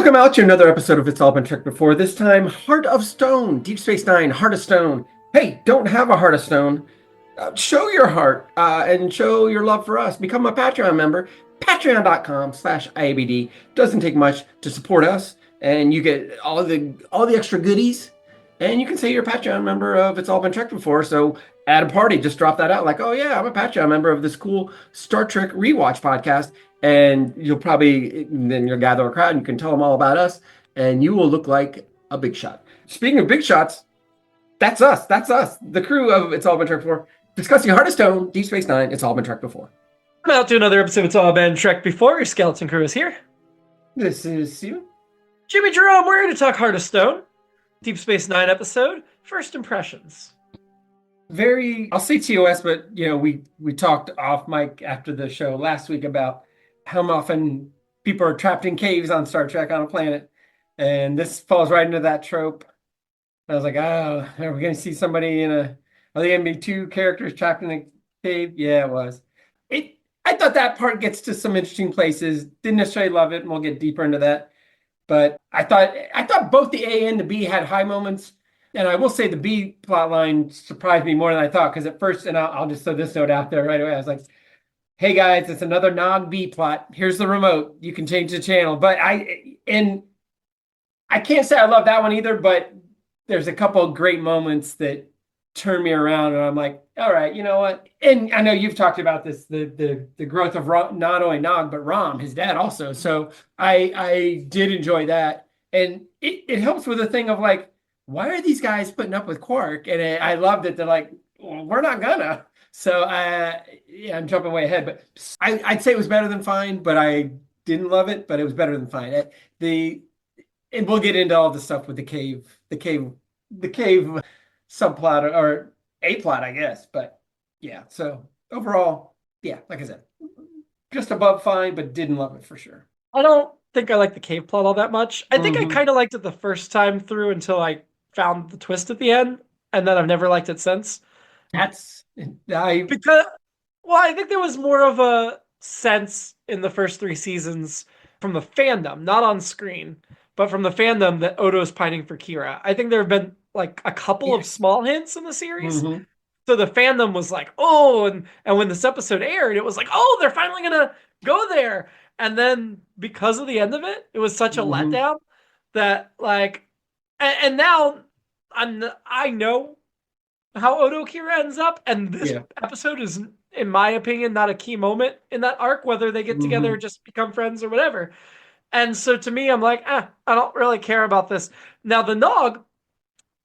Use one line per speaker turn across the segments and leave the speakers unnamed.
Welcome out to another episode of It's All Been Checked Before. This time, Heart of Stone, Deep Space Nine, Heart of Stone. Hey, don't have a Heart of Stone. Show your heart and show your love for us. Become a Patreon member. Patreon.com/IABD. Doesn't take much to support us, and you get all the extra goodies. And you can say you're a Patreon member of It's All Been Checked Before. So at a party, just drop that out. Like, oh yeah, I'm a Patreon member of this cool Star Trek rewatch podcast. And you'll gather a crowd and you can tell them all about us. And you will look like a big shot. Speaking of big shots, that's us. That's us. The crew of It's All Been Trekked Before. Discussing Heart of Stone, Deep Space Nine, It's All Been Trekked Before.
I'm out to another episode of It's All Been Trekked Before. Your skeleton crew is here.
This is you.
Jimmy-Jerome, we're here to talk Heart of Stone. Deep Space Nine episode. First impressions.
I'll say TOS, but we talked off mic after the show last week about how often people are trapped in caves on Star Trek on a planet. And this falls right into that trope. I was like, oh, are we going to see somebody are they going to be two characters trapped in a cave? Yeah, it was. I thought that part gets to some interesting places. Didn't necessarily love it, and we'll get deeper into that. But I thought both the A and the B had high moments. And I will say the B plot line surprised me more than I thought. Because at first, and I'll just throw this note out there right away, I was like, hey guys, it's another non-B plot. Here's the remote. You can change the channel. But I can't say I love that one either, but there's a couple of great moments that turn me around and I'm like, all right, you know what? And I know you've talked about this, the growth of not only Nog, but Rom, his dad also. So I did enjoy that. And it helps with the thing of like, why are these guys putting up with Quark? And I loved it. They're like, well, we're not gonna. So I'm jumping way ahead, but I'd say it was better than fine, but I didn't love it, but it was better than fine. And we'll get into all the stuff with the cave subplot or A plot, I guess. But yeah, so overall, yeah, like I said, just above fine, but didn't love it for sure.
I don't think I like the cave plot all that much. I think I kind of liked it the first time through until I found the twist at the end, and then I've never liked it since. I think there was more of a sense in the first three seasons from the fandom, not on screen, but from the fandom that Odo's pining for Kira. I think there have been like a couple of small hints in the series. Mm-hmm. So the fandom was like, oh, and when this episode aired, it was like, oh, they're finally gonna go there. And then because of the end of it, it was such a letdown that like, and now I know how Odo Kira ends up, and this episode is, in my opinion, not a key moment in that arc, whether they get together or just become friends or whatever. And so to me, I'm like, I don't really care about this. Now the Nog,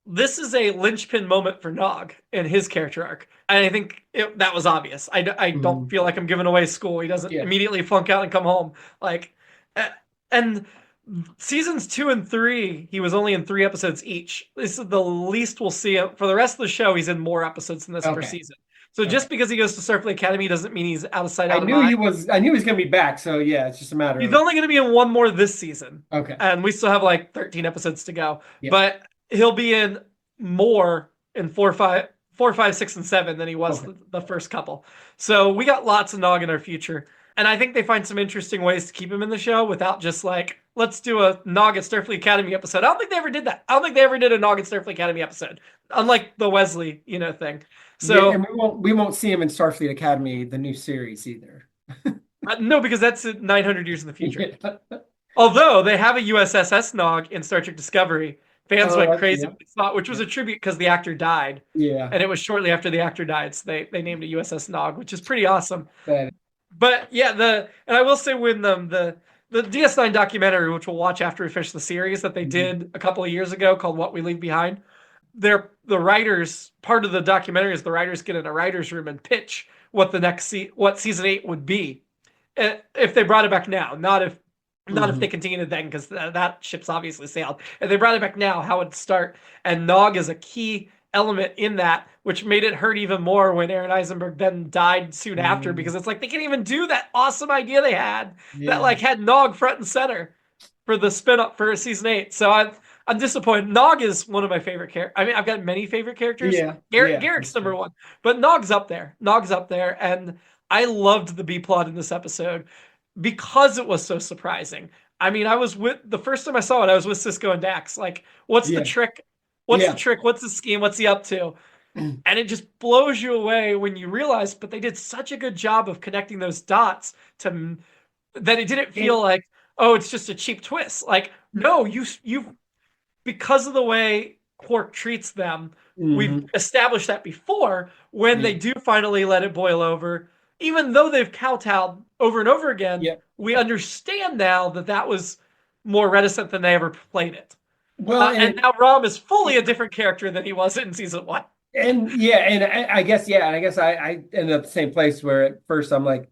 this is a linchpin moment for Nog in his character arc. And I think that was obvious. I don't feel like I'm giving away school. He doesn't immediately flunk out and come home. Like, and seasons 2 and 3, he was only in 3 episodes each. This is the least we'll see him. For the rest of the show, he's in more episodes than this per season. So just because he goes to Starfleet Academy doesn't mean he's out of sight, out of mind.
I knew he was going to be back. So yeah, it's just a matter.
He's only going to be in one more this season.
Okay.
And we still have like 13 episodes to go. Yep. But he'll be in more in 4, 5, 6, and 7 than he was the first couple. So we got lots of Nog in our future. And I think they find some interesting ways to keep him in the show without just like, let's do a Nog at Starfleet Academy episode. I don't think they ever did that. I don't think they ever did a Nog at Starfleet Academy episode, unlike the Wesley, thing. So
and we won't see him in Starfleet Academy, the new series either.
No, because that's 900 years in the future. Although they have a USSS Nog in Star Trek Discovery. Fans went crazy when they saw it, which was a tribute because the actor died.
Yeah.
And it was shortly after the actor died, so they named it USS Nog, which is pretty awesome. But yeah, and I will say when the DS9 documentary, which we'll watch after we finish the series, that they did a couple of years ago called What We Leave Behind, the writers, part of the documentary is the writers get in a writer's room and pitch what what season 8 would be if they brought it back now, not if they continued it then, because that ship's obviously sailed. If they brought it back now, how it'd start. And Nog is a key element in that, which made it hurt even more when Aron Eisenberg then died soon after, because it's like they can't even do that awesome idea they had that like had Nog front and center for the spin-up for season 8. So I'm disappointed. Nog is one of my favorite characters. I mean, I've got many favorite characters. Garrick's number one, but Nog's up there. And I loved the B plot in this episode because it was so surprising. I mean, I was with the first time I saw it, I was with Cisco and Dax. Like, what's the
Yeah.
trick? What's the
Yeah.
trick? What's the scheme? What's he up to? And it just blows you away when you realize, but they did such a good job of connecting those dots to that it didn't
And,
feel like, oh, it's just a cheap twist. Like, no, you because of the way Quark treats them, we've
mhm.
established that before when they
Yeah.
do finally let it boil over, even though they've kowtowed over and over again,
Yeah.
we understand now that that was more reticent than they ever played it.
Well,
And now Rom is fully a different character than he was in season one.
and yeah, and I guess yeah, and I guess I ended up the same place where at first I'm like,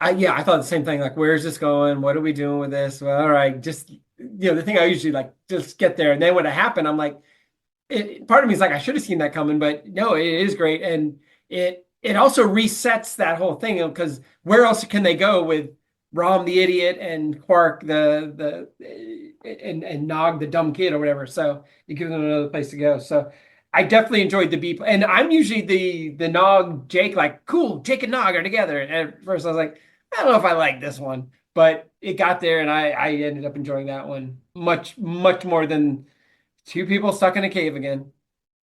I thought the same thing. Like, where's this going? What are we doing with this? Well, all right, just the thing I usually like just get there, and then when it happened, I'm like, part of me is like, I should have seen that coming, but no, it is great, and it also resets that whole thing because where else can they go with Rom the idiot and Quark and Nog the dumb kid or whatever? So it gives them another place to go. So I definitely enjoyed the beep, and I'm usually the Nog Jake like cool. Jake and Nog are together. And at first I was like, I don't know if I like this one, but it got there, and I ended up enjoying that one much more than two people stuck in a cave again.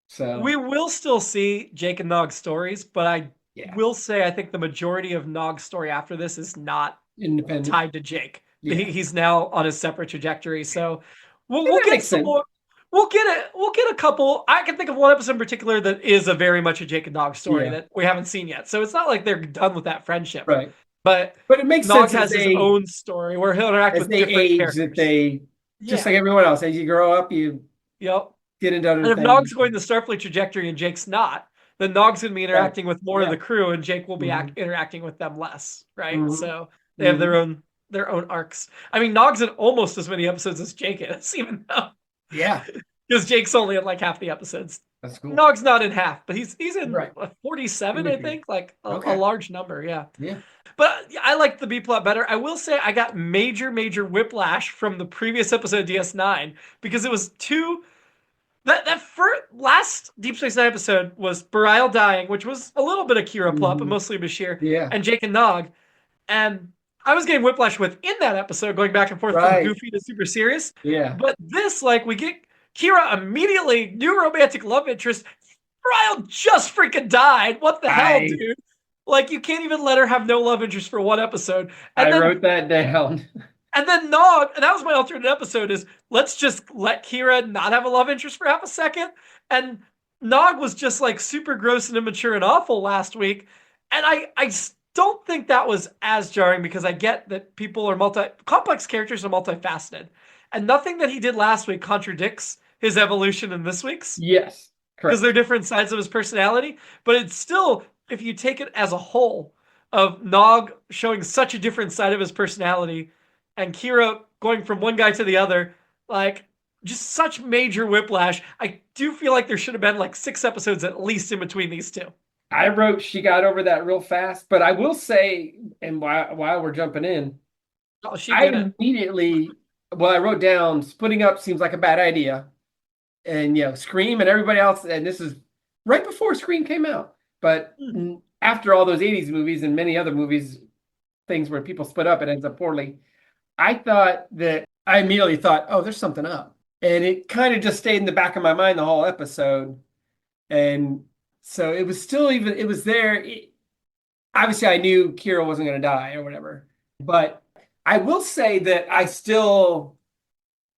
So
We will still see Jake and Nog's stories, but I
yeah,
will say I think the majority of Nog's story after this is not
independent.
tied to Jake.
Yeah,
He's now on a separate trajectory. So
and
we'll
that
get
makes
some
sense,
more. We'll get a couple. I can think of one episode in particular that is a very much a Jake and Nog story
yeah,
that we haven't seen yet. So it's not like they're done with that friendship.
right.
But
But it makes
Nog
sense
has his own story where he'll interact
as
with
they
different
age that
characters.
they just
Yeah.
like everyone else as you grow up you
Yep.
get into
And
other
if
things.
Nog's going the Starfleet trajectory and Jake's not, then Nog's going to be
Right.
interacting with more of
Yeah.
the crew, and Jake will be
Hmm.
interacting with them less, right?
Hmm.
So they have
Hmm.
their own arcs. I mean, Nog's in almost as many episodes as Jake is, even though
Yeah,
because Jake's only in like half the episodes.
that's cool.
Nog's not in half, but he's in
Right.
47, I think, like a
Okay.
large number, yeah.
Yeah.
But I like the B plot better. I will say I got major whiplash from the previous episode of DS9 because it was too that first last Deep Space Nine episode was Bareil dying, which was a little bit of Kira plot, but
Hmm.
mostly Bashir
Yeah.
and Jake and Nog. And I was getting whiplash within that episode, going back and forth from
Right.
goofy to super serious.
Yeah.
But this, like, we get Kira immediately, new romantic love interest. Bareil just freaking died. What the hell,
I
dude? Like, you can't even let her have no love interest for one episode. And
I
then
wrote that down.
and then Nog, and that was my alternate episode, is let's just let Kira not have a love interest for half a second. And Nog was just like super gross and immature and awful last week. And I don't think that was as jarring because I get that people are complex characters are multifaceted. And nothing that he did last week contradicts his evolution in this week's
Yes.
because
Correct.
they're different sides of his personality. But it's still, if you take it as a whole, of Nog showing such a different side of his personality and Kira going from one guy to the other, like just such major whiplash. I do feel like there should have been like 6 episodes at least in between these two.
I wrote she got over that real fast, but I will say, and while we're jumping in,
Oh, she
I
did it.
immediately, well, I wrote down splitting up seems like a bad idea. And, Scream and everybody else, and this is right before Scream came out. But after all those 80s movies and many other movies, things where people split up, it ends up poorly. I immediately thought, oh, there's something up. And it kind of just stayed in the back of my mind the whole episode. And so it was still it was there. Obviously, I knew Kira wasn't going to die or whatever. But I will say that I still,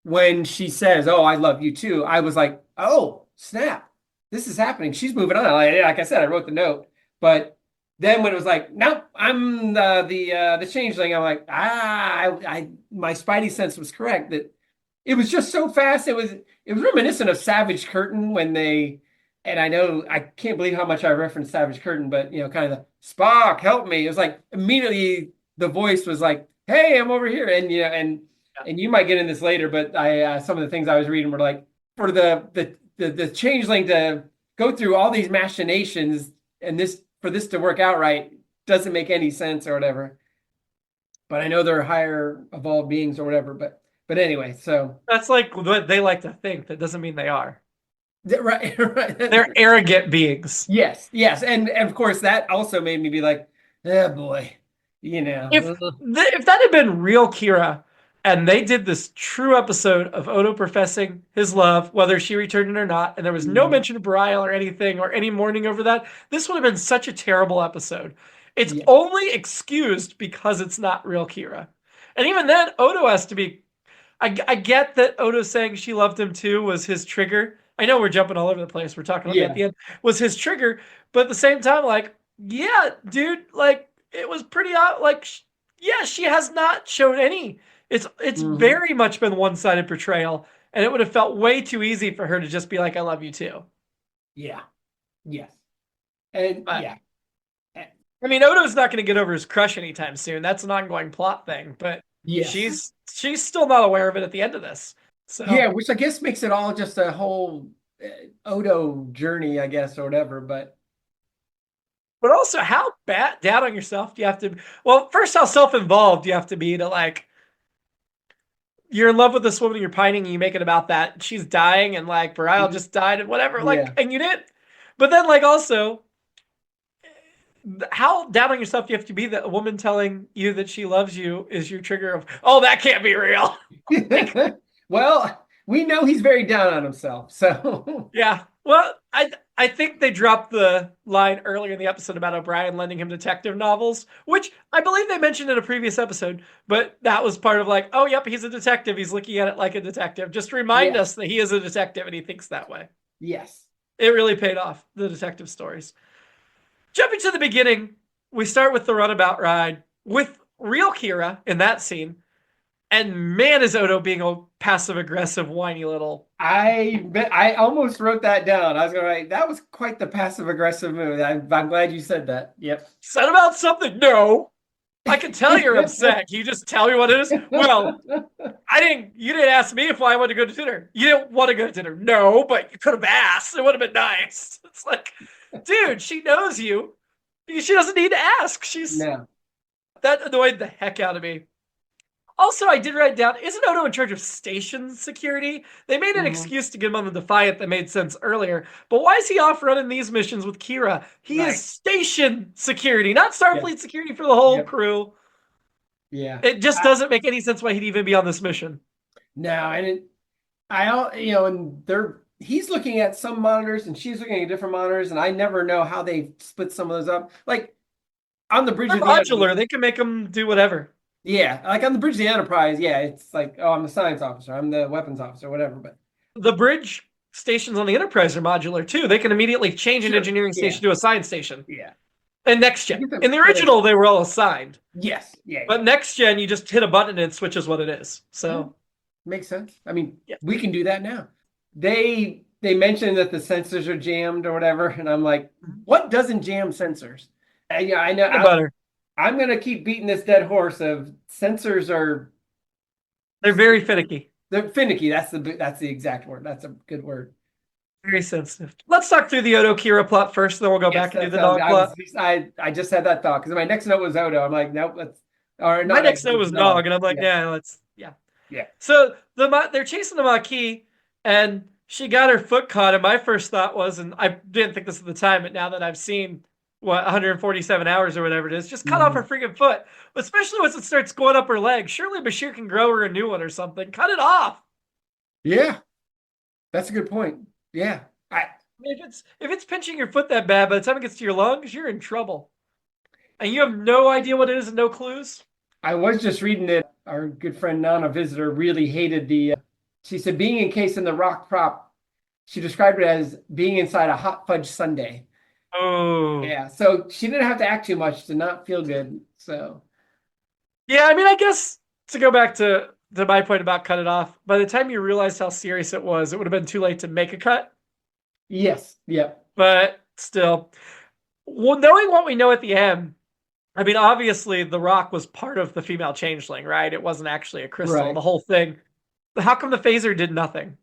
when she says, "Oh, I love you too," I was like, "Oh, snap. This is happening. She's moving on." Like I said, I wrote the note. But then when it was like, "Nope, I'm the changeling," I'm like, my spidey sense was correct that it was just so fast. It was reminiscent of Savage Curtain when they, and I know I can't believe how much I referenced Savage Curtain, but kind of the Spock, help me. It was like immediately the voice was like, "Hey, I'm over here," and and you might get in this later, but I some of the things I was reading were like for the changeling to go through all these machinations and for this to work out right doesn't make any sense or whatever. But I know they're higher evolved beings or whatever. But anyway, so
That's like what they like to think. That doesn't mean they are.
right, right.
They're arrogant beings.
Yes, and of course that also made me be like, oh boy,
If that had been real Kira, And they did this true episode of Odo professing his love, whether she returned it or not. And there was no mention of Burial or anything or any mourning over that. This would have been such a terrible episode. It's only excused because it's not real Kira. And even then, Odo has to be. I get that Odo saying she loved him too was his trigger. I know we're jumping all over the place. We're talking about at the end was his trigger, but at the same time, like, yeah, dude, like it was pretty like, yeah, she has not shown any. It's very much been one-sided portrayal, and it would have felt way too easy for her to just be like, "I love you too."
Yeah. Yes. And yeah.
I mean, Odo's not going to get over his crush anytime soon. That's an ongoing plot thing, but she's still not aware of it at the end of this. So
yeah, which I guess makes it all just a whole Odo journey, I guess, or whatever. But
also, how bad down on yourself do you have to? Well, first, how self-involved do you have to be to like? You're in love with this woman, and you're pining, and you make it about that. She's dying, and like Burial just died, and whatever. Like, and you did. But then, like, also, how down on yourself do you have to be that a woman telling you that she loves you is your trigger of, oh, that can't be real?
Well, we know he's very down on himself, so
yeah. Well, I think they dropped the line earlier in the episode about O'Brien lending him detective novels, which I believe they mentioned in a previous episode, but that was part of like, oh, yep, he's a detective. He's looking at it like a detective. Just remind us that he is a detective and he thinks that way.
Yes.
It really paid off, the detective stories. Jumping to the beginning, we start with the runabout ride with real Kira in that scene. And man, is Odo being a passive-aggressive, whiny little...
I almost wrote that down. I was going to write, that was quite the passive-aggressive move. I'm glad you said that. Yep.
Said about something? No. I can tell you're upset. Can you just tell me what it is? Well, you didn't ask me if I wanted to go to dinner. You didn't want to go to dinner. No, but you could have asked. It would have been nice. It's like, dude, she knows you. She doesn't need to ask. That annoyed the heck out of me. Also, I did write down, isn't Odo in charge of station security? They made an excuse to get him on the Defiant that made sense earlier. But why is he off running these missions with Kira? He is station security, not Starfleet security for the whole crew.
Yeah.
It just doesn't make any sense why he'd even be on this mission.
No, and he's looking at some monitors and she's looking at different monitors, and I never know how they split some of those up. Like on the bridge of the
modular, they can make them do whatever.
Yeah, like on the bridge of the Enterprise, it's like, oh, I'm the science officer, I'm the weapons officer, whatever. But
the bridge stations on the Enterprise are modular too. They can immediately change an engineering station to a science station.
Yeah.
And next gen. In the original, they were all assigned.
Yes. Yeah.
But next gen, you just hit a button and it switches what it is. So
makes sense. I mean, we can do that now. They mentioned that the sensors are jammed or whatever, and I'm like, what doesn't jam sensors? And I know. I'm going to keep beating this dead horse of sensors are...
They're very finicky.
They're finicky. That's the exact word. That's a good word.
Very sensitive. Let's talk through the Odo Kira plot first, then we'll go back and do the Nog plot.
I just had that thought because my next note was Odo. I'm like, nope, let's... Or
my next note was Nog, and I'm like, let's... Yeah. So they're chasing the Maquis, and she got her foot caught, and my first thought was, and I didn't think this at the time, but now that I've seen... 147 hours or whatever it is, just cut off her freaking foot. Especially once it starts going up her leg. Surely Bashir can grow her a new one or something. Cut it off.
Yeah. That's a good point. Yeah.
If it's pinching your foot that bad, by the time it gets to your lungs, you're in trouble. And you have no idea what it is and no clues.
I was just reading that our good friend Nana Visitor really hated she said being encased in the rock prop, she described it as being inside a hot fudge sundae.
Oh.
Yeah, so she didn't have to act too much to not feel good. So
yeah, I mean, I guess to go back to my point about cut it off, by the time you realized how serious it would have been too late to make a cut.
Yes, yeah.
But still, well, knowing what we know at the end, I mean, obviously the rock was part of the female changeling, right? It wasn't actually a crystal, the whole thing. How come the phaser did nothing?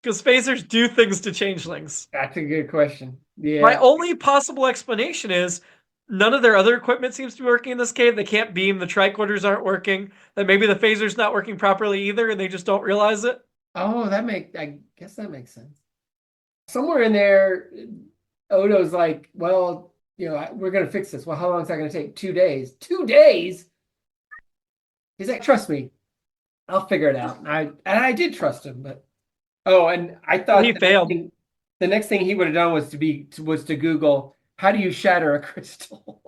Because phasers do things to changelings.
That's a good question. Yeah.
My only possible explanation is none of their other equipment seems to be working in this cave. They can't beam. The tricorders aren't working. That maybe the phaser's not working properly either, and they just don't realize it.
Oh, I guess that makes sense. Somewhere in there, Odo's like, well, we're going to fix this. Well, how long is that going to take? 2 days. 2 days? He's like, trust me. I'll figure it out. And I did trust him, but oh, and I
Well, he
thought
failed.
the next thing he would have done was to Google how do you shatter a crystal.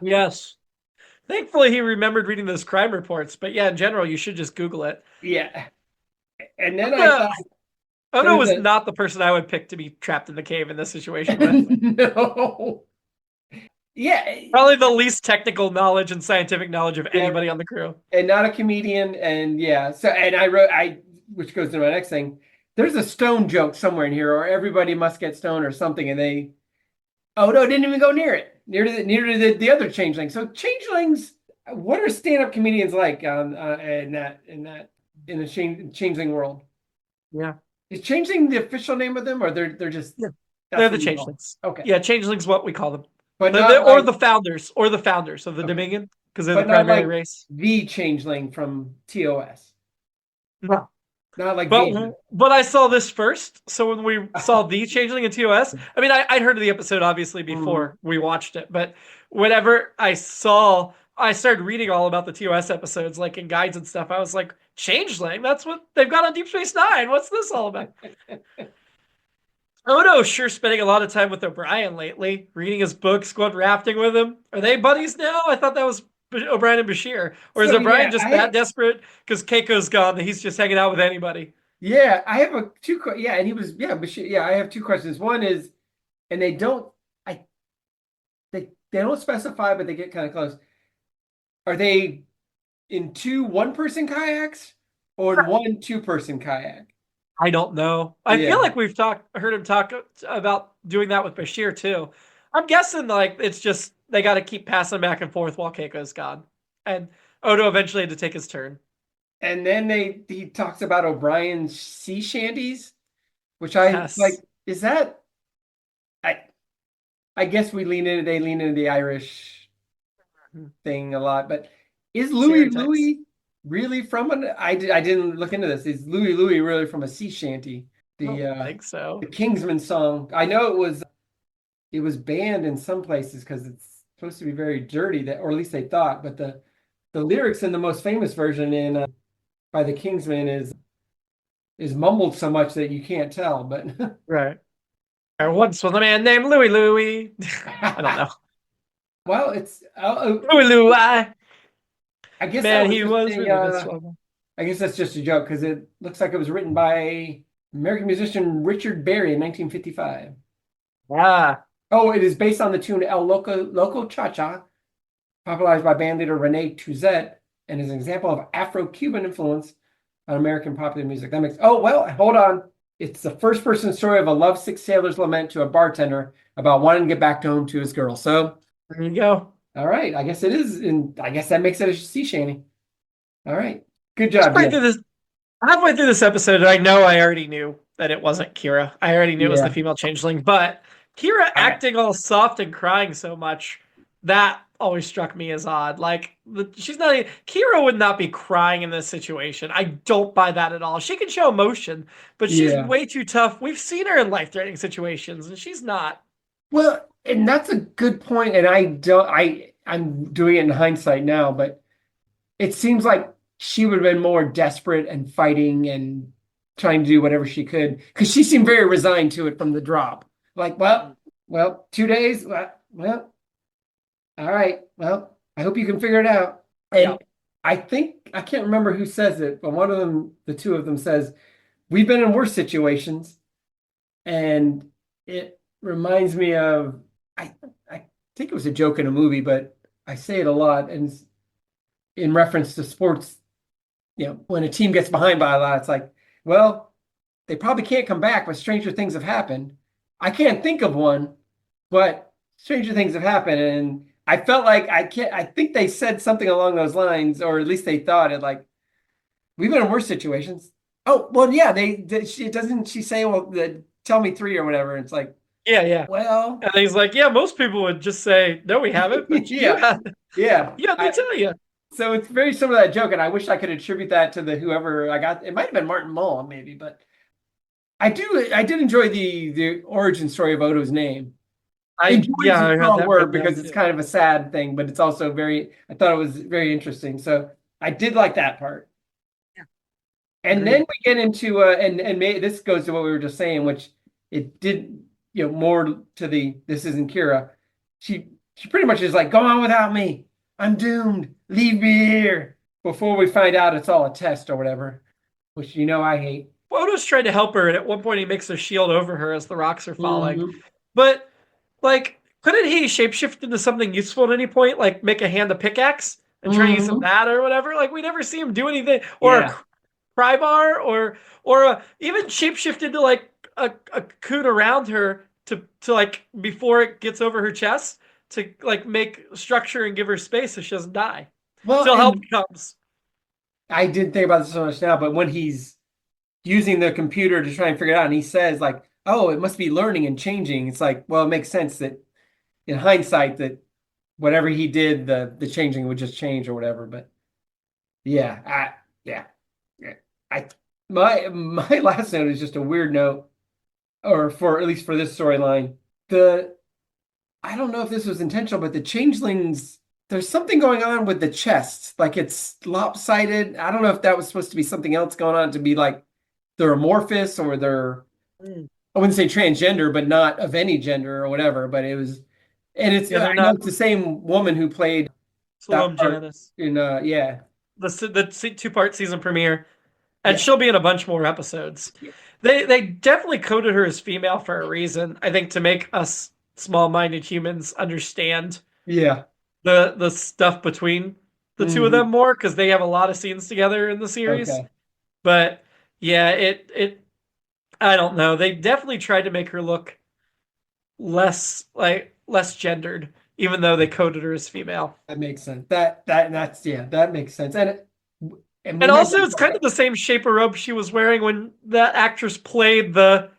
Yes. Thankfully, he remembered reading those crime reports. But yeah, in general, you should just Google it.
Yeah. And then I
Oda,
thought
Oda
there's
was
a
not the person I would pick to be trapped in the cave in this situation with.
no. Yeah,
Probably the least technical knowledge and scientific knowledge of
yeah,
anybody on the crew.
and not a comedian, and yeah. So, and I wrote which goes to my next thing. There's a stone joke somewhere in here, or everybody must get stoned or something, and they oh no, didn't even go near it, near to the other changeling. So changelings, what are stand-up comedians like on in the changeling world?
Yeah.
Is changeling the official name of them, or they're just
Yeah.
that's
They're the
what you call
changelings.
them? Okay,
Yeah, changelings what we call them.
but not
Or
like
the founders of the
okay,
Dominion, because they're the
but not
primary
like
race.
the changeling from TOS.
No.
Not like
But
Vader.
I saw this first. So when we saw the changeling in TOS, I mean, I'd heard of the episode obviously
Mhm.
before we watched it, but whenever I started reading all about the TOS episodes, like in guides and stuff. I was like, changeling? That's what they've got on Deep Space Nine. What's this all about? Odo's sure spending a lot of time with O'Brien lately, reading his books, going rafting with him. Are they buddies now? I thought that was O'Brien and Bashir. Or is
So
O'Brien
yeah,
just that desperate because Keiko's gone that he's just hanging out with anybody?
I have yeah, and he was yeah, but yeah, I have two questions. One is, and they don't I they don't specify, but they get kind of close. Are they in two one-person kayaks or in one two-person kayak?
I don't know. I feel
Yeah.
like heard him talk about doing that with Bashir too. I'm guessing like it's just they got to keep passing back and forth while Keiko's gone, and Odo eventually had to take his turn.
And then he talks about O'Brien's sea shanties, which I like.
Yes,
Is that I I guess they lean into the Irish thing a lot, but is Louis
stereotypes.
Louis really from I didn't look into this. Is Louis Louis really from a sea shanty?
I don't
The
think so.
Kingsman song. I know it was banned in some places because it's supposed to be very dirty that or at least they thought, but the lyrics in the most famous version in by the Kingsmen is mumbled so much that you can't tell, but
Right. There once was a man named Louis Louis. I don't know.
well, it's
Louis Louis.
I guess that
Man,
was
he
just
was
a
really miserable.
I guess that's just a joke because it looks like it was written by American musician Richard Berry in 1955.
Ah,
Oh, it is based on the tune El Loco Cha Cha, popularized by bandleader Rene Touzet, and is an example of Afro-Cuban influence on American popular music. That makes, oh, well, hold on. It's the first person story of a lovesick sailor's lament to a bartender about wanting to get back home to his girl. So,
there you go.
all right, I guess it is, and I guess that makes it a sea shanty. All right, good job,
Halfway
yeah.
through this, halfway through this episode, I know I already knew that it wasn't Kira. I already knew it was the
Yeah.
female changeling, but Kira
I,
acting all soft and crying so much, that always struck me as odd. Like she's not even, Kira would not be crying in this situation. I don't buy that at all. She can show emotion, but she's
yeah.
way too tough. We've seen her in life-threatening situations, and she's not.
Well, and that's a good point, and I'm doing it in hindsight now, but it seems like she would have been more desperate and fighting and trying to do whatever she could because she seemed very resigned to it from the drop. Like, well, 2 days. Well, all right. Well, I hope you can figure it out.
Yeah.
And I think I can't remember who says it, but one of them, the two of them says, "We've been in worse situations," and it reminds me of I think it was a joke in a movie, but I say it a lot, and in reference to sports, when a team gets behind by a lot, it's like, well, they probably can't come back, but stranger things have happened. I can't think of one, but stranger things have happened. And I felt like I think they said something along those lines, or at least they thought it like, we've been in worse situations. Oh, well, yeah, she say, well, tell me three or whatever. It's like,
Yeah, yeah.
well,
And he's like, yeah, most people would just say, no, we haven't, but you
yeah,
have.
yeah.
Yeah, they tell you.
So it's very similar to that joke, and I wish I could attribute that to the whoever I got. It might have been Martin Mull, maybe, but I did enjoy the origin story of Odo's name. Enjoy is a
I had
strong
that
word
written down
because it's
too.
kind of a sad thing, but it's also I thought it was very interesting. So I did like that part. And then
Agreed.
we get into this goes to what we were just saying, which it did, more to the this isn't Kira. She pretty much is like, go on without me. I'm doomed. Leave me here. Before we find out it's all a test or whatever, which I hate.
Odo's trying to help her, and at one point he makes a shield over her as the rocks are falling.
Hmm.
But like, couldn't he shapeshift into something useful at any point? Like make a hand a pickaxe and try to use
Hmm.
that or whatever? Like we never see him do anything. Or a
Yeah.
pry bar or even shapeshift into like a cocoon around her to like before it gets over her chest to like make structure and give her space so she doesn't die.
Well,
Till help
and
comes.
I didn't think about this so much now, but when he's using the computer to try and figure it out, and he says like, "Oh, it must be learning and changing." It's like, well, it makes sense that in hindsight that whatever he did, the changing would just change or whatever. But yeah, yeah, yeah. I my last note is just a weird note, or for at least for this storyline. The I don't know if this was intentional, but the changelings, there's something going on with the chest. Like it's lopsided. I don't know if that was supposed to be something else going on to be like they're amorphous or they're,
Mm.
I wouldn't say transgender, but not of any gender or whatever. But it was, and
Yeah,
I
they're
know
not
it's the same woman who played that
Salome
part
Janice.
in, yeah.
The two-part season premiere, and
Yeah.
she'll be in a bunch more episodes.
Yeah.
They definitely coded her as female for a reason. I think to make us small-minded humans understand
Yeah.
the stuff between the two of
Hmm.
them more because they have a lot of scenes together in the series.
Okay.
But yeah, it I don't know. They definitely tried to make her look less gendered, even though they coded her as female.
That makes sense. That's, yeah, that makes sense. And we
And also,
mentioned,
it's kind of the same shape of robe she was wearing when that actress played the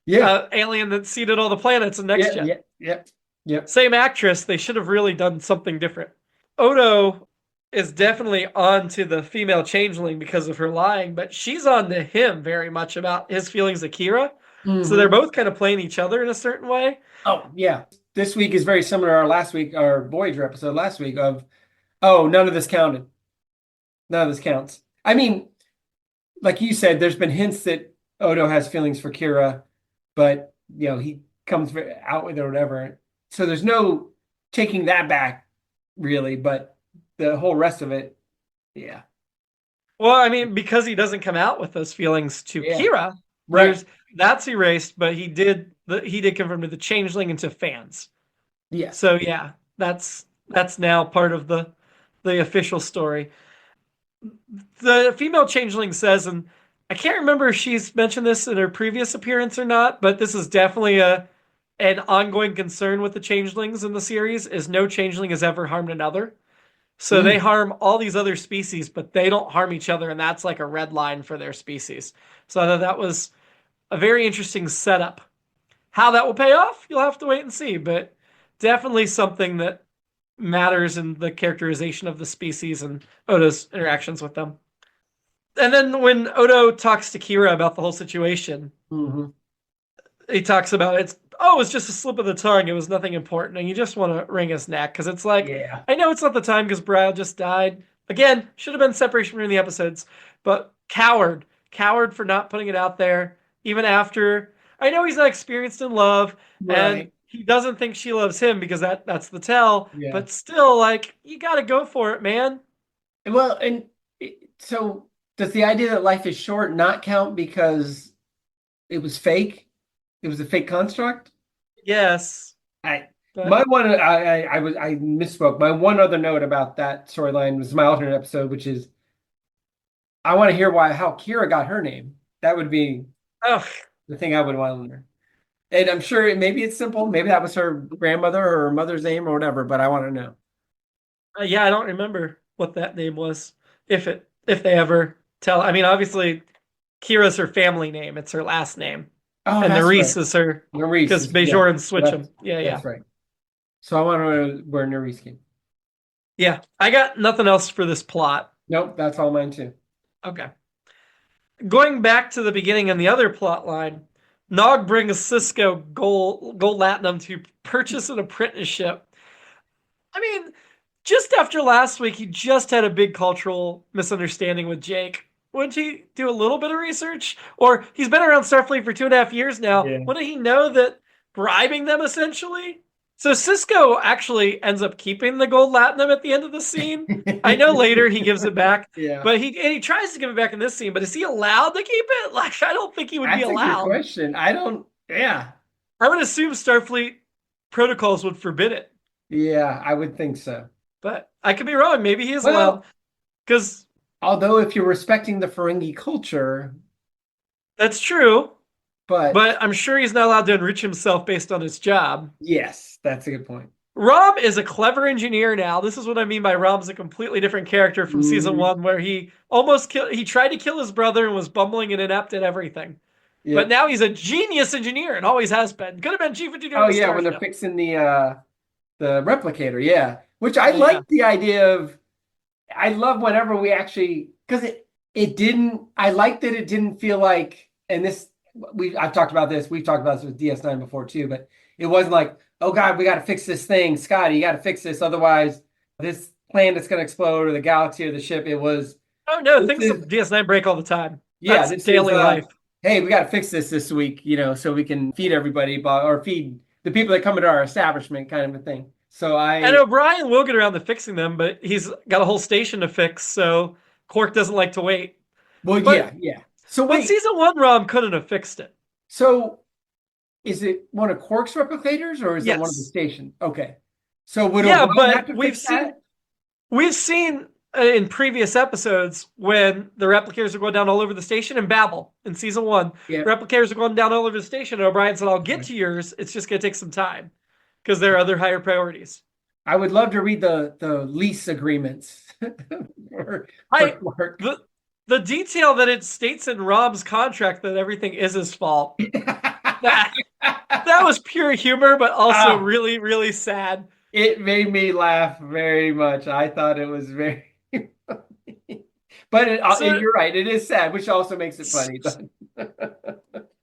yeah.
alien that seeded all the planets in Next
Yeah.
Gen.
Yeah. Yep. Yep.
Same actress. They should have really done something different. Odo is definitely on to the female changeling because of her lying, but she's on to him very much about his feelings of Kira. So they're
Hmm.
both kind of playing each other in a certain way.
Oh, yeah. This week is very similar to our last week, our Voyager episode last week of, oh, none of this counted. None of this counts. I mean, like you said, there's been hints that Odo has feelings for Kira, but he comes out with it or whatever. So there's no taking that back, really. But the whole rest of it, yeah,
Well, I mean, because he doesn't come out with those feelings to
yeah,
Kira,
right,
there's that's erased, but he did confirm to the changeling and to fans.
yes.
So yeah, that's now part of the official story. The female changeling says, and I can't remember if she's mentioned this in her previous appearance or not, but this is definitely a an ongoing concern with the changelings in the series is no changeling has ever harmed another. So they
Mm,
harm all these other species, but they don't harm each other, and that's like a red line for their species. So I thought that was a very interesting setup. How that will pay off, you'll have to wait and see, but definitely something that matters in the characterization of the species and Odo's interactions with them. And then when Odo talks to Kira about the whole situation,
hmm.
he talks about it's just a slip of the tongue. It was nothing important, and you just want to wring his neck because it's like
Yeah,
I know it's not the time because Brile just died. Again, should have been separation between the episodes, but coward for not putting it out there even after. I know he's not experienced in love, and
right.
he doesn't think she loves him because that's the tell.
Yeah.
But still, like you got to go for it, man.
Well, and so does the idea that life is short not count because it was fake? It was a fake construct?
Yes,
I
but
my one I misspoke. My one other note about that storyline was my alternate episode, which is I want to hear why how Kira got her name. That would be
oh,
the thing I would want to learn. And I'm sure maybe it's simple. Maybe that was her grandmother or her mother's name or whatever, but I want to know.
yeah, I don't remember what that name was. If they ever tell, I mean, obviously Kira's her family name. It's her last name.
Oh,
And
that's
Nerys
right.
is her
Nerys
because
is, yeah,
Bajorans switch
that's
them. Yeah, yeah.
that's right. So I want to know where Nerys came.
Yeah. I got nothing else for this plot.
Nope, that's all mine too.
Okay. Going back to the beginning and the other plot line, Nog brings Cisco gold latinum to purchase an apprenticeship. I mean, just after last week, he just had a big cultural misunderstanding with Jake. Wouldn't he do a little bit of research? Or he's been around Starfleet for 2.5 years now.
Yeah.
Wouldn't he know that bribing them essentially? So Cisco actually ends up keeping the gold latinum at the end of the scene. I know later he gives it back,
Yeah.
but he tries to give it back in this scene. But is he allowed to keep it? Like, I don't think he would be
That's a good
allowed.
question. I don't, yeah.
I would assume Starfleet protocols would forbid it,
Yeah, I would think so.
but I could be wrong. Maybe he is allowed
Well,
because
although if you're respecting the Ferengi culture,
that's true.
but
But I'm sure he's not allowed to enrich himself based on his job.
yes, that's a good point.
Rom is a clever engineer now. This is what I mean by Rom's a completely different character from season
Mhm.
1, where he tried to kill his brother and was bumbling and inept at everything.
Yeah.
But now he's a genius engineer and always has been. Could have been chief engineer
Oh
of the
yeah, when they're
starship.
fixing the replicator, yeah. Which I
Yeah.
like the idea of. I love whenever we actually because it didn't. I like that it didn't feel like, and this I've talked about this. We've talked about this with DS9 before too, but it wasn't like, oh God, we got to fix this thing, Scotty, you got to fix this, otherwise this planet's going to explode or the galaxy or the ship. It was
Oh no,
this
things
is
of DS9 break all the time.
yeah,
That's
this
daily
is
life.
hey, we got to fix this week, so we can feed everybody, or feed the people that come into our establishment, kind of a thing. So
And O'Brien will get around to fixing them, but he's got a whole station to fix, so Quark doesn't like to wait.
well,
But
yeah. So
but
wait,
season 1 Rom couldn't have fixed it.
so is it one of Quark's replicators or is it one of the
Yes.
station? Okay. So would
Yeah,
O'Brien have
but
to
we've
fix
seen
that?
we've seen in previous episodes when the replicators are going down all over the station in Babel in season 1.
Yeah.
Replicators are going down all over the station, and O'Brien said, "I'll get to yours. It's just going to take some time because there are other higher priorities."
I would love to read the lease agreements for
I
Quark.
the detail that it states in Rob's contract that everything is his fault. That that was pure humor, but also really, really sad.
It made me laugh very much. I thought it was very funny. But you're right, it is sad, which also makes it funny.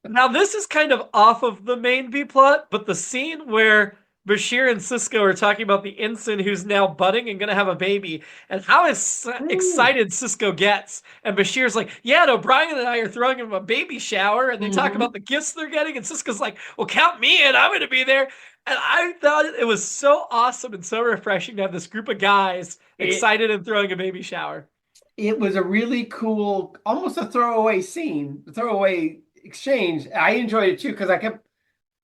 Now, this is kind of off of the main B plot, but the scene where Bashir and Cisco are talking about the ensign who's now budding and going to have a baby, and how excited Cisco gets. And Bashir's like, yeah, and O'Brien and I are throwing him a baby shower, and they talk about the gifts they're getting, and Cisco's like, well, count me in, I'm going to be there. And I thought it was so awesome and so refreshing to have this group of guys excited and throwing a baby shower.
It was a really cool, almost a throwaway scene, a throwaway exchange. I enjoyed it too because I kept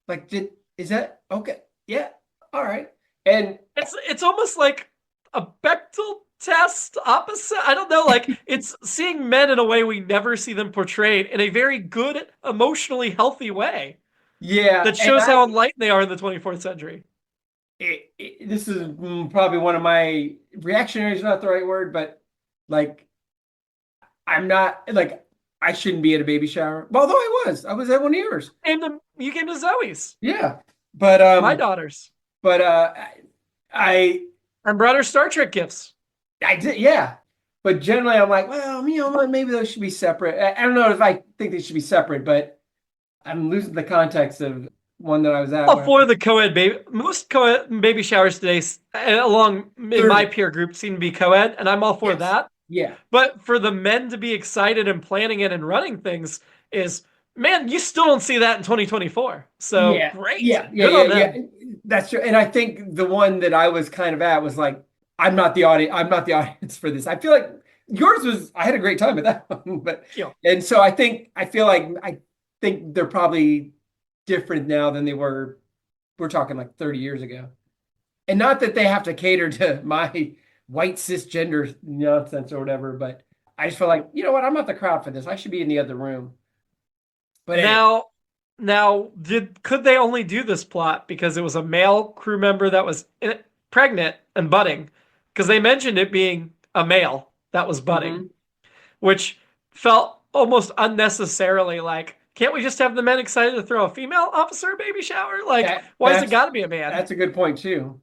like, is that okay? Yeah, all right. And
it's almost like a Bechtel test opposite. I don't know, like it's seeing men in a way we never see them portrayed in a very good, emotionally healthy way.
yeah,
That shows how enlightened they are in the 24th century.
This is probably one of my reactionary is not the right word, but like I'm not like I shouldn't be at a baby shower. Although I was at one of yours.
You came to Zoe's.
Yeah, but
My daughters.
But I
brought her Star Trek gifts.
I did, yeah. But generally, I'm like, well, maybe those should be separate. I don't know if I think they should be separate, but I'm losing the context of one that I was at.
For the co-ed baby, most co-ed baby showers today, along in my peer group, seem to be co-ed, and I'm all for that.
Yeah.
But for the men to be excited and planning it and running things is, man, you still don't see that in 2024. So
yeah.
great.
Yeah. That's true. And I think the one that I was kind of at was like, I'm not the audience for this. I feel like yours was, I had a great time at that one, but, and so I think they're probably different now than they were. We're talking like 30 years ago. And not that they have to cater to my white cisgender nonsense or whatever, but I just feel like, you know what? I'm not the crowd for this. I should be in the other room. But
now, could they only do this plot because it was a male crew member that was pregnant and budding? Because they mentioned it being a male that was budding, which felt almost unnecessarily like, can't we just have the men excited to throw a female officer a baby shower? Like, why has it got to be a man?
That's a good point too.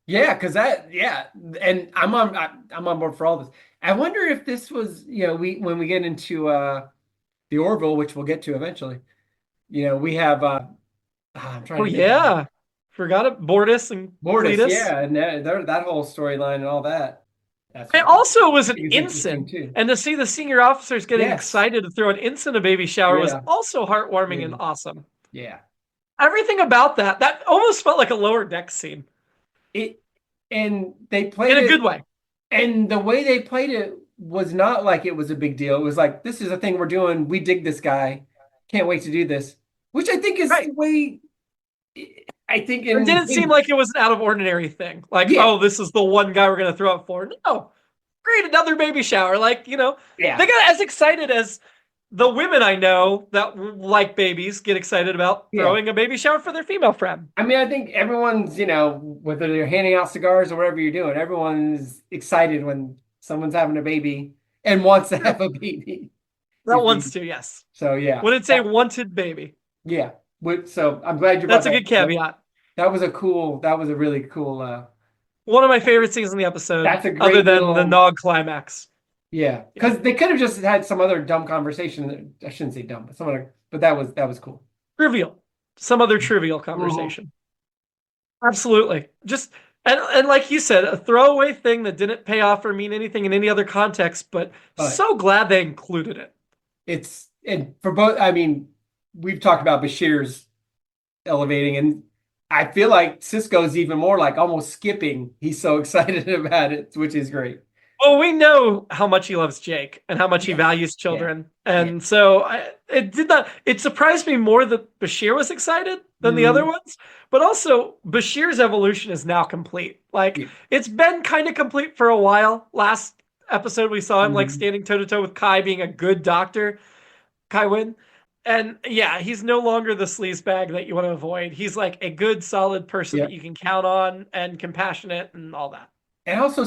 Yeah, because and I'm on board for all this. I wonder if this was, when we get into the Orville, which we'll get to eventually. We have I'm trying to
forgot it. Bortus and Cletus.
yeah, and that whole storyline and all that. That's
It
what
also was
I
an
think is interesting
ensign,
too.
and to see the senior officers getting
Yes.
excited to throw an ensign a baby shower was
Yeah.
also heartwarming and
Yeah.
awesome.
Yeah.
Everything about that almost felt like a lower deck scene
It and they
in
played
a good
it,
way.
and the way they played it was not like it was a big deal. It was like, this is a thing we're doing. We dig this guy. Can't wait to do this. Which I think is
Right.
the way I think
It
in
didn't seem like it was an out of ordinary thing. Like,
yeah,
oh, this is the one guy we're going to throw up for. No, great, another baby shower. Like,
yeah,
they got as excited as the women I know that like babies get excited about
yeah.
throwing a baby shower for their female friend.
I mean, I think everyone's, whether they're handing out cigars or whatever you're doing, everyone's excited when someone's having a baby and wants to have a baby.
That wants to, yes.
So yeah,
When it's a wanted baby.
yeah. So I'm glad you brought
That's a
that
good caveat.
That was a really cool.
One of my favorite scenes in the episode,
That's a
other
great
than the
little.
Nog climax.
Yeah,
Yeah.
because they could have just had some other dumb conversation. I shouldn't say dumb, but some other. But that was cool.
Trivial. Some other trivial conversation. Absolutely. Just and like you said, a throwaway thing that didn't pay off or mean anything in any other context, but
But
so glad they included it.
and for both. I mean, we've talked about Bashir's elevating, and I feel like Cisco's even more like almost skipping. He's so excited about it, which is great.
Well, we know how much he loves Jake and how much he
Yeah,
values
yeah,
children.
yeah.
And so it surprised me more that Bashir was excited than the other
Mhm.
ones. But also, Bashir's evolution is now complete. Like,
Yeah.
it's been kind of complete for a while. Last episode, we saw him like
Mhm.
standing toe to toe with Kai being a good doctor, Kai Wynn. And yeah, he's no longer the sleazebag that you want to avoid. He's like a good, solid person
Yeah.
that you can count on and compassionate and all that.
And also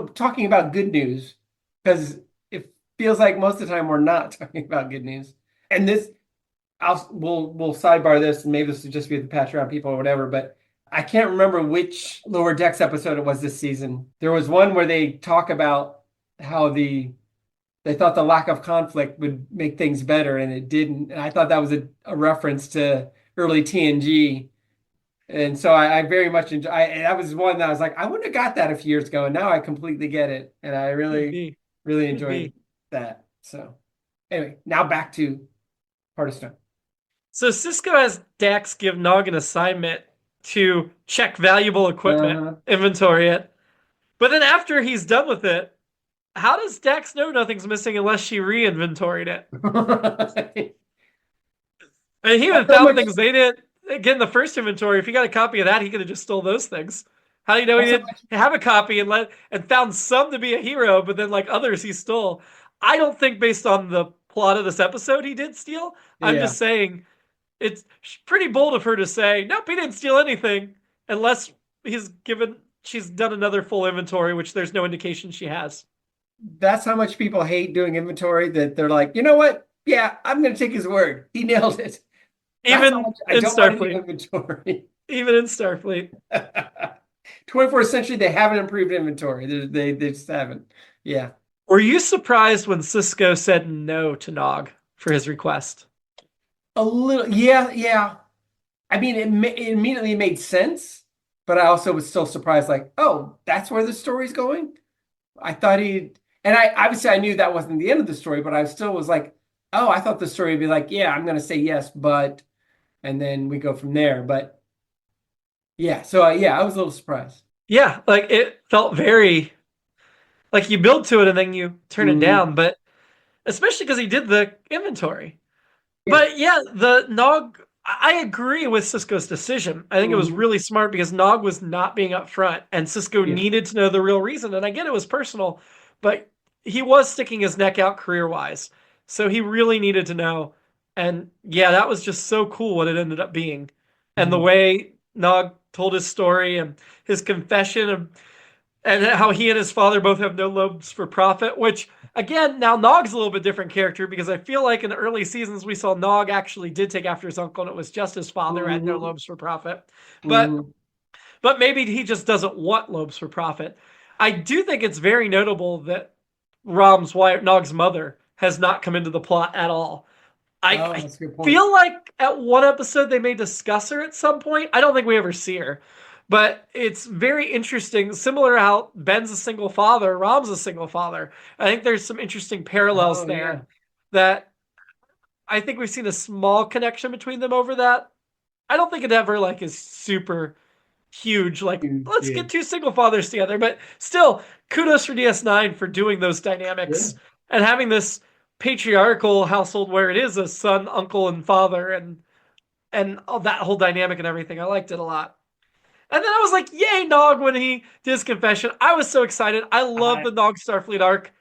talking about good news, because it feels like most of the time we're not talking about good news. And we'll sidebar this, and maybe this will just be the patch around people or whatever, but I can't remember which Lower Decks episode it was this season. There was one where they talk about how they thought the lack of conflict would make things better, and it didn't. And I thought that was a reference to early TNG. And so I very much enjoy. That was one that I was like, I wouldn't have got that a few years ago, and now I completely get it, and I
Could
really,
be.
really
Could
enjoyed
be.
that. So anyway, now back to Heart of Stone.
So Cisco has Dax give Nog an assignment to check valuable equipment,
Uh-huh.
inventory it. But then after he's done with it, how does Dax know nothing's missing unless she re-inventoried it? And he even
So
found
much,
things they didn't get in the first inventory. If he got a copy of that, he could have just stole those things. How do you know he
so
didn't
much,
have a copy and found some to be a hero, but then like others he stole? I don't think based on the plot of this episode he did steal. I'm
yeah.
just saying it's pretty bold of her to say, nope, he didn't steal anything, unless she's done another full inventory, which there's no indication she has.
That's how much people hate doing inventory, that they're like, you know what? Yeah, I'm going to take his word. He nailed it. That's how
Even
much I
in
don't want to do
Starfleet.
inventory.
Even in Starfleet.
24th century, they haven't improved inventory. They just haven't. Yeah.
Were you surprised when Cisco said no to Nog for his request?
A little, yeah, yeah. I mean, it immediately made sense, but I also was still surprised, like, oh, that's where the story's going? I thought and I obviously I knew that wasn't the end of the story, but I still was like, oh, I thought the story would be like, yeah, I'm going to say yes, but, and then we go from there. But yeah, so yeah, I was a little surprised.
Yeah, like it felt very like you build to it and then you turn it
Mhm.
down, but especially because he did the inventory.
Yeah.
But yeah, the Nog, I agree with Cisco's decision. I think it was
Mhm.
really smart because Nog was not being upfront and Cisco
Yeah.
needed to know the real reason. And I get it was personal, but he was sticking his neck out career-wise. So he really needed to know. And yeah, that was just so cool what it ended up being. And the
Mhm.
way Nog told his story and his confession and how he and his father both have no lobes for profit, which again, now Nog's a little bit different character because I feel like in the early seasons we saw Nog actually did take after his uncle and it was just his father had no
Mhm.
lobes for profit. But
Mhm.
but maybe he just doesn't want lobes for profit. I do think it's very notable that Rom's wife, Nog's mother, has not come into the plot at all.
Oh,
I
that's a good point.
feel like at one episode they may discuss her at some point. I don't think we ever see her. But it's very interesting. Similar how Ben's a single father, Rom's a single father. I think there's some interesting parallels
Oh
there
yeah.
that I think we've seen a small connection between them over that. I don't think it ever like is super huge. Like, let's
Yeah.
get two single fathers together. But still, kudos for DS9 for doing those
Yeah.
dynamics and having this patriarchal household where it is a son, uncle, and father, and all that whole dynamic and everything. I liked it a lot. And then I was like, yay, Nog, when he did his confession. I was so excited. I love
I
the Nog Starfleet arc.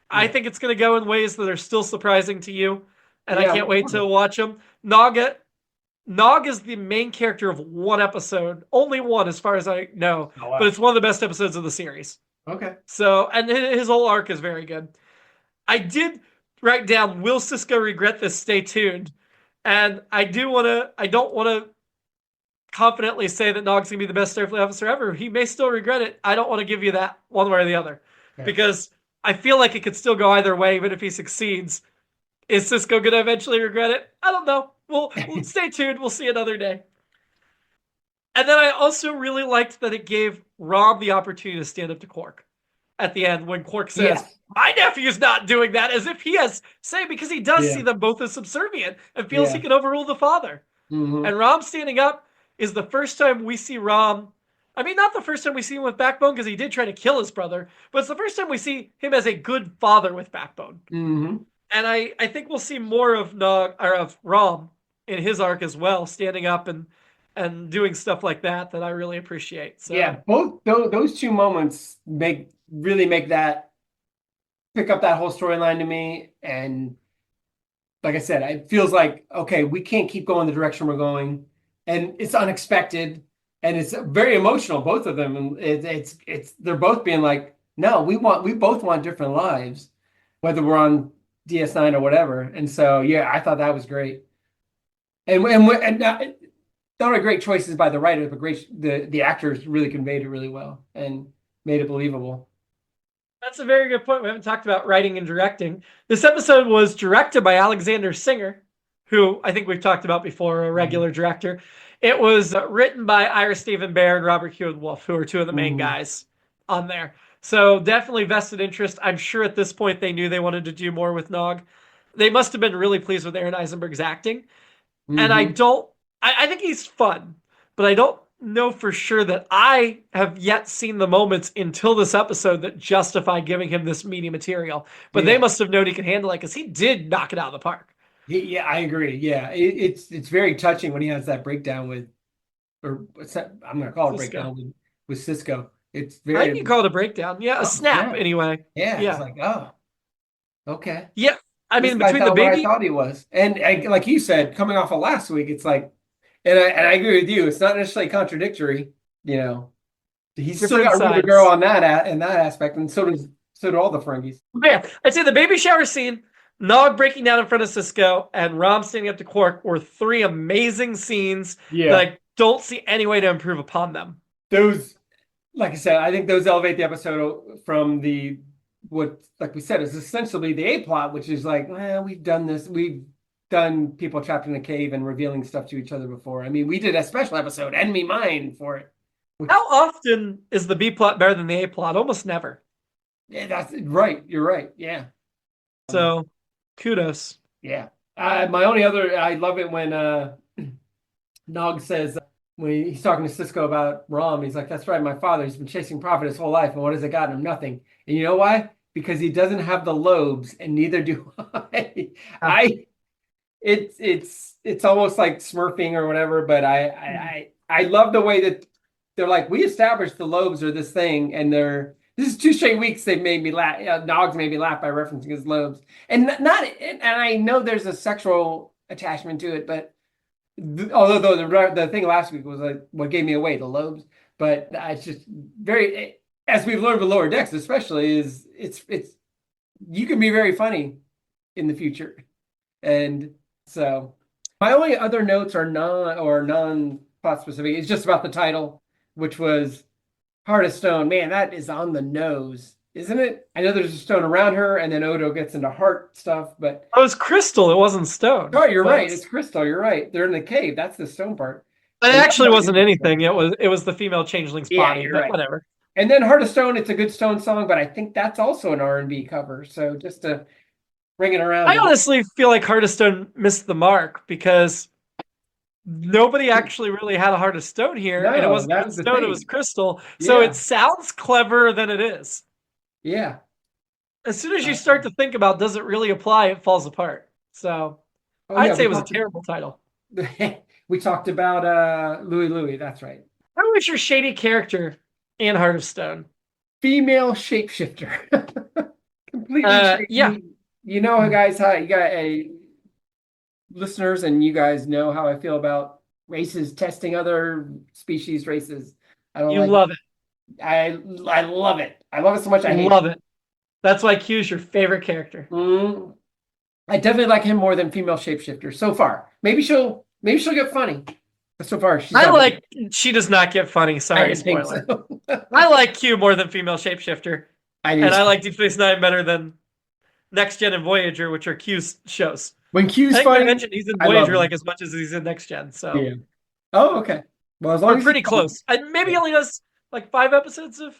I
yeah.
think it's going to go in ways that are still surprising to you. And I
Yeah,
can't
I'm
wait
looking
to
forward
watch them. Nog is the main character of one episode, only one as far as I know,
Oh
but
wow.
it's one of the best episodes of the series.
Okay.
So, and his whole arc is very good. I did write down, will Cisco regret this? Stay tuned. And I don't want to confidently say that Nog's gonna be the best Starfleet officer ever. He may still regret it. I don't want to give you that one way or the other
Okay.
because I feel like it could still go either way, even if he succeeds. Is Cisco gonna eventually regret it? I don't know. We'll stay tuned. We'll see another day. And then I also really liked that it gave Rob the opportunity to stand up to Quark at the end when Quark says,
Yes.
my nephew's not doing that, as if he has say, because he does
Yeah.
see them both as subservient and feels he
Yeah.
can overrule the father.
Mm-hmm.
And Rom standing up is the first time we see Rom. I mean, not the first time we see him with backbone because he did try to kill his brother, but it's the first time we see him as a good father with backbone.
Mm-hmm.
And I think we'll see more of Nog or of Rom in his arc as well, standing up and doing stuff like that I really appreciate.
Yeah,
So
both those two moments make that pick up that whole storyline to me. And like I said, it feels like, okay, we can't keep going the direction we're going, and it's unexpected and it's very emotional, both of them. And it's they're both being like, no, we both want different lives, whether we're on DS9 or whatever. And so yeah, I thought that was great. And not only great choices by the writers, but great the actors really conveyed it really well and made it believable.
that's a very good point. We haven't talked about writing and directing. This episode was directed by Alexander Singer, who I think we've talked about before, a regular director. It was written by Ira Steven Behr and Robert Hewitt Wolf, who are two of the main
Mm-hmm.
guys on there. So definitely vested interest. I'm sure at this point they knew they wanted to do more with Nog. They must have been really pleased with Aron Eisenberg's acting. And
Mm-hmm.
I think he's fun, but I don't know for sure that I have yet seen the moments until this episode that justify giving him this meaty material. But they
Yeah.
must have known he could handle it because he did knock it out of the park.
Yeah, I agree. Yeah, it's very touching when he has that breakdown with, or what's that? I'm gonna call it a
Cisco.
breakdown with Cisco. It's
I think
very
you call it a breakdown. Yeah, a
oh,
snap
snap.
anyway.
Yeah, it's
Yeah.
like, oh, okay.
Yeah. I
This
mean,
guy's
between the
not what I
baby,
thought he was. And like you said, coming off of last week, it's like, and I agree with you. It's not necessarily contradictory. You know, he's still
different
got room to grow
sides.
on that in that aspect, and so do all the Ferengis.
Yeah, I'd say the baby shower scene, Nog breaking down in front of Cisco, and Rom standing up to Quark were three amazing scenes that
Yeah,
I don't see any way to improve upon them.
those, like I said, I think those elevate the episode from the what, like we said, is essentially the A plot, which is like, well, we've done this, we've done people trapped in a cave and revealing stuff to each other before. I mean, we did a special episode, Enemy Mine, for it. Which,
How often is the B plot better than the A plot? Almost never.
yeah, that's right. You're right. Yeah.
So, kudos.
Yeah. My only other, I love it when Nog says, when he's talking to Cisco about Rom, he's like, that's right, my father, he's been chasing profit his whole life, and what has it gotten him? Nothing. And you know why? Because he doesn't have the lobes, and neither do I. It's almost like smurfing or whatever, but I love the way that they're like, we established the lobes are this thing, and this is 2 straight weeks they've made me laugh. Dogs made me laugh by referencing his lobes, and and I know there's a sexual attachment to it, but although the thing last week was like what gave me away, the lobes, but it's just very, as we've learned with Lower Decks, especially, is it's you can be very funny in the future, and so my only other notes are non plot specific. It's just about the title, which was Heart of Stone. Man, that is on the nose, isn't it? I know there's a stone around her, and then Odo gets into heart stuff, but
Oh, it was crystal. It wasn't stone.
oh, you're
But
right. It's crystal. You're right. They're in the cave. That's the stone part.
It
And that's
actually
not
wasn't
good.
anything. It was the female changeling's
Yeah,
body,
you're
but
right.
whatever.
And then Heart of Stone, it's a good Stone song, but I think that's also an R&B cover. So just to bring it around
I
a little.
honestly feel like Heart of Stone missed the mark because nobody actually really had a Heart of Stone here, and it
No,
wasn't
that
even
was the
stone, it was
thing.
crystal. So it
Yeah,
sounds cleverer than it is.
yeah.
As soon as you
Uh,
start to think about does it really apply, it falls apart. So
oh yeah,
I'd say it was a terrible title.
we talked about Louis Louis. That's right.
How was your shady character in Heart of Stone?
Female shapeshifter. Completely
Yeah,
shady. You know, guys, how you got a listeners, and you guys know how I feel about races testing other species races. I don't
you
like.
love it.
I love it. I love it so much I hate
Love it. That's why Q's your favorite character.
it. I definitely like him more than female shapeshifter so far. Maybe she'll get funny. But so far she's
I
not.
like she does not get funny.
I
Sorry,
didn't think
spoiler.
so.
I like Q more than female shapeshifter,
I do.
and I like Deep Space Nine better than Next Gen and Voyager, which are Q's shows.
When
I
Q's
think I
funny,
mentioned he's in
I love
Voyager like
him.
as much as he's in Next Gen, so
Yeah. Oh, okay. Well, as long
we're
as he's
pretty
funny.
close. Maybe he only does like 5 episodes of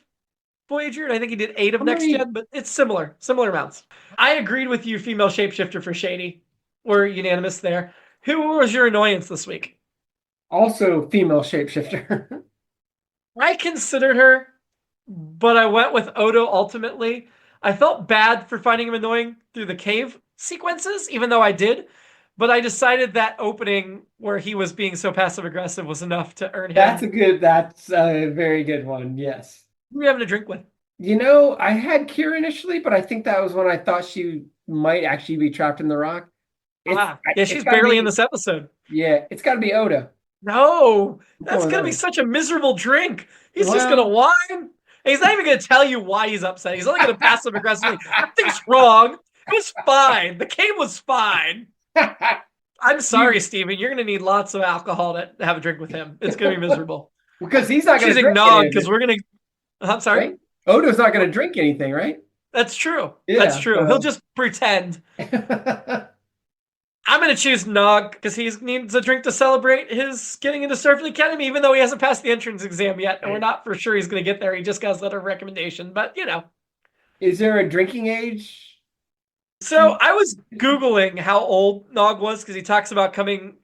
Voyager, and I think he did 8 of
How
Next
many?
Gen, but it's similar amounts. I agreed with you, female shapeshifter for Shady. We're unanimous there. Who was your annoyance this week?
Also female shapeshifter.
I considered her, but I went with Odo ultimately. I felt bad for finding him annoying through the cave sequences, even though I did. But I decided that opening where he was being so passive aggressive was enough to earn him.
That's a very good one. Yes.
Who are you having a drink with?
You know, I had Kira initially, but I think that was when I thought she might actually be trapped in the rock.
Yeah,
It's
she's
got to
barely in
be,
this episode.
yeah, it's got to be Oda.
No,
I'm
that's
going
gonna be
Oda.
such a miserable drink. He's just gonna
Well,
whine. He's not even gonna tell you why he's upset. He's only gonna passive aggressively. Nothing's wrong. It was fine. The game was fine. I'm sorry, Steven. You're gonna need lots of alcohol to have a drink with him. It's gonna be miserable.
because he's not going to
Choosing
drink any
Nog
of
because
it,
we're gonna. I'm sorry.
right? Oda's not going to drink anything, right?
That's true. That's
Yeah.
true. He'll
So.
just pretend. I'm gonna choose Nog because he needs a drink to celebrate his getting into Starfleet Academy, even though he hasn't passed the entrance exam yet, and we're not for sure he's gonna get there. He just got his letter of recommendation, but you know.
Is there a drinking age?
So I was Googling how old Nog was because he talks about coming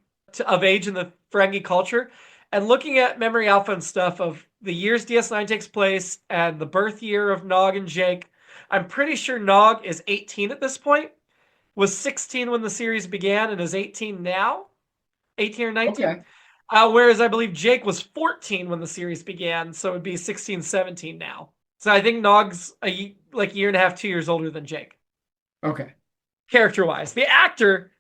of age in the Ferengi culture and looking at Memory Alpha and stuff of the years DS9 takes place and the birth year of Nog and Jake. I'm pretty sure Nog is 18 at this point, was 16 when the series began, and is 18 now, 18 or 19.
Okay.
Whereas I believe Jake was 14 when the series began, so it would be 16, 17 now. So I think Nog's like a year and a half, 2 years older than Jake.
Okay.
Character wise. The actor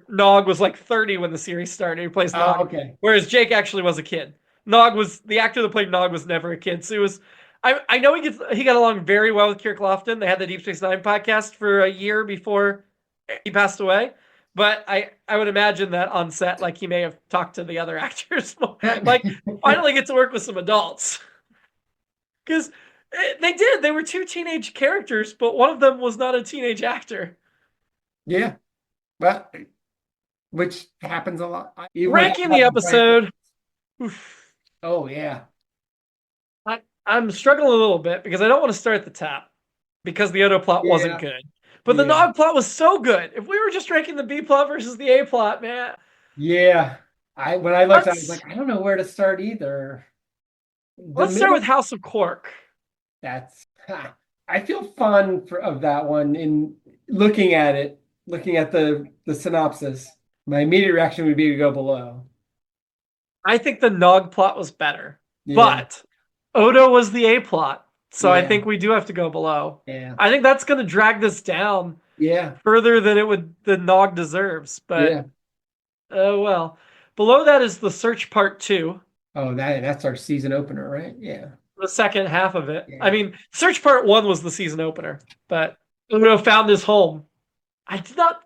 Nog was like 30 when the series started. He plays Nog.
Oh, okay.
Whereas Jake actually was a kid. The actor that played Nog was never a kid. So it was I know he got along very well with Kirk Lofton. They had the Deep Space Nine podcast for a year before he passed away. But I would imagine that on set, like he may have talked to the other actors, like finally get to work with some adults. Because they did. They were two teenage characters, but one of them was not a teenage actor.
Yeah. Well, which happens a lot.
Ranking the episode. Oof.
Oh yeah.
I'm struggling a little bit because I don't want to start at the top because the Odo plot wasn't good. But the Nog plot was so good. If we were just ranking the B plot versus the A plot, man.
Yeah. When I looked, I was like, I don't know where to start either.
Let's start with House of Quark.
I feel fun of that one in looking at it, looking at the synopsis. My immediate reaction would be to go below.
I think the Nog plot was better,
Yeah.
but Odo was the A plot, so I think we do have to go below.
Yeah.
I think that's going to drag this down.
Yeah.
Further than the Nog deserves, but oh well. Below that is The Search Part 2.
Oh, that's our season opener, right? Yeah.
The second half of it. Yeah. I mean, Search Part 1 was the season opener, but Odo found his home. I did not.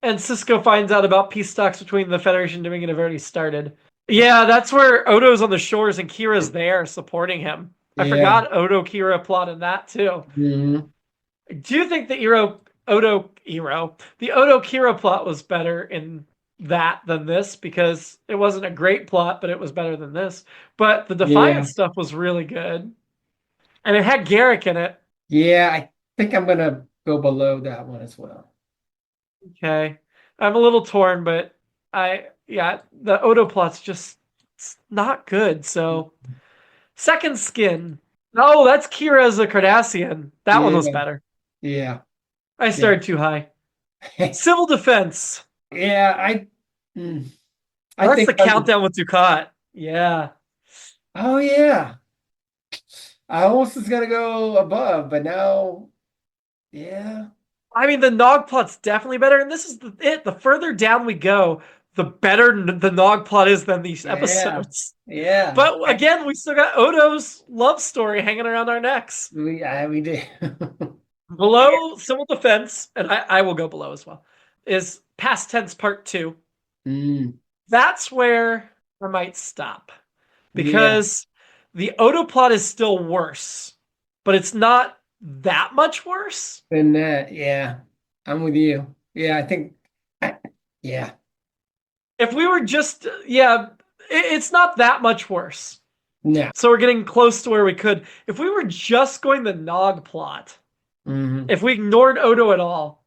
And Cisco finds out about peace talks between the Federation and Dominion have already started. Yeah, that's where Odo's on the shores and Kira's there supporting him. I forgot Odo Kira plot in that too.
Mm-hmm.
Do you think the Odo Kira plot was better in that than this because it wasn't a great plot, but it was better than this. But the
Yeah.
Defiance stuff was really good. And it had Garrick in it.
Yeah, I think I'm gonna go below that one as well.
Okay. I'm a little torn, but the Odo plot's just it's not good. So Second Skin. Oh, that's Kira as a Cardassian. That one was
Yeah,
better.
yeah,
I
yeah.
started too high. Civil Defense.
Yeah, I
That's
think
the countdown with Ducat. Yeah.
oh yeah. I almost was gonna go above, but now yeah.
I mean, the Nog plot's definitely better, and this is it. The further down we go, the better the Nog plot is than these
Yeah.
episodes.
Yeah.
But again, we still got Odo's love story hanging around our necks.
We did.
Below Civil Defense, and I will go below as well, is Past Tense Part 2.
Mm,
That's where I might stop.
yeah.
Because the Odo plot is still worse, but it's not that much worse.
And yeah. I'm with you. Yeah, I think yeah.
If we were just, yeah, it's not that much worse.
No.
So we're getting close to where we could. If we were just going the Nog plot, if we ignored Odo at all,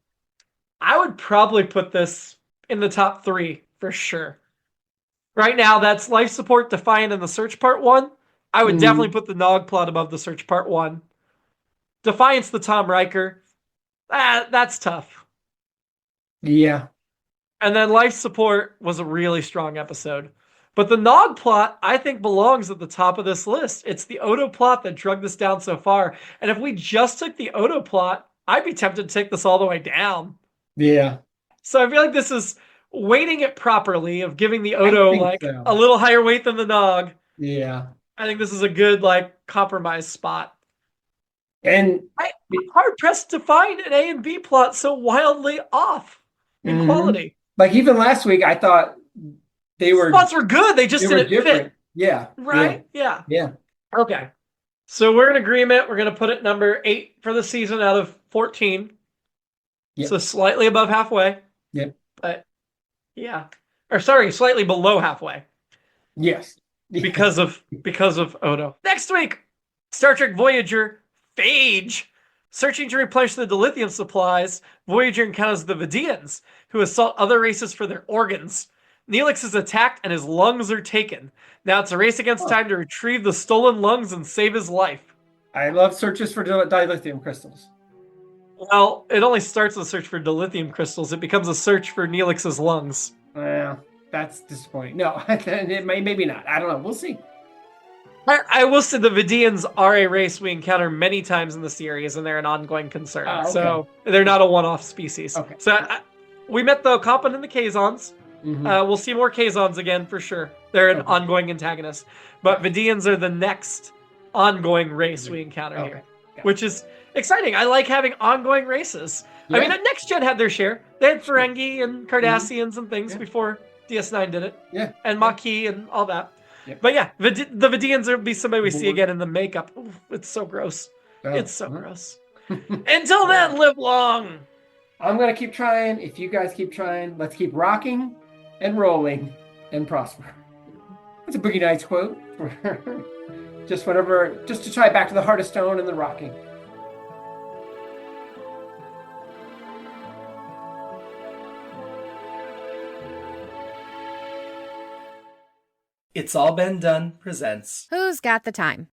I would probably put this in the top 3 for sure. Right now, that's Life Support, Defiant, and the Search Part 1. I would definitely put the Nog plot above the Search Part 1. Defiance, the Tom Riker. That's tough.
Yeah.
And then Life Support was a really strong episode. But the Nog plot, I think, belongs at the top of this list. It's the Odo plot that drug this down so far. And if we just took the Odo plot, I'd be tempted to take this all the way down.
Yeah.
So I feel like this is weighting it properly, of giving the Odo like
so.
a little higher weight than the Nog.
Yeah.
I think this is a good like compromise spot.
And
I'm hard pressed to find an A and B plot so wildly off in quality.
like even last week, I thought
spots were good. They just didn't fit.
Yeah.
Right? Yeah.
Yeah.
Okay. So we're in agreement. We're going to put it number 8 for the season out of 14.
Yep.
So slightly above halfway.
Yep.
But yeah. Or sorry, slightly below halfway.
Yes.
Because of Odo. Next week, Star Trek Voyager Phage. Searching to replenish the dilithium supplies, Voyager encounters the Vidians, who assault other races for their organs. Neelix is attacked and his lungs are taken. Now it's a race against time to retrieve the stolen lungs and save his life.
I love searches for dilithium crystals.
Well, it only starts with a search for dilithium crystals. It becomes a search for Neelix's lungs.
Well, that's disappointing. No, maybe not. I don't know. We'll see.
I will say the Vidians are a race we encounter many times in the series, and they're an ongoing concern.
Okay.
So they're not a one-off species.
Okay.
So we met the Compon and the Kazons. We'll see more Kazons again for sure. They're an ongoing antagonist. But Vidians are the next ongoing race we encounter here, which is exciting. I like having ongoing races. Yeah. I mean, Next Gen had their share. They had Ferengi and Cardassians and things before DS9 did it.
Yeah.
And Maquis and all that. Yep. But yeah, the Vidians will be somebody we see again in the makeup. Ooh, it's so gross. It's so gross. Until then, live long.
I'm going to keep trying. If you guys keep trying, let's keep rocking and rolling and prosper. That's a Boogie Nights quote. just to try back to the heart of stone and the rocking.
It's All Been Done presents
Who's Got the Time?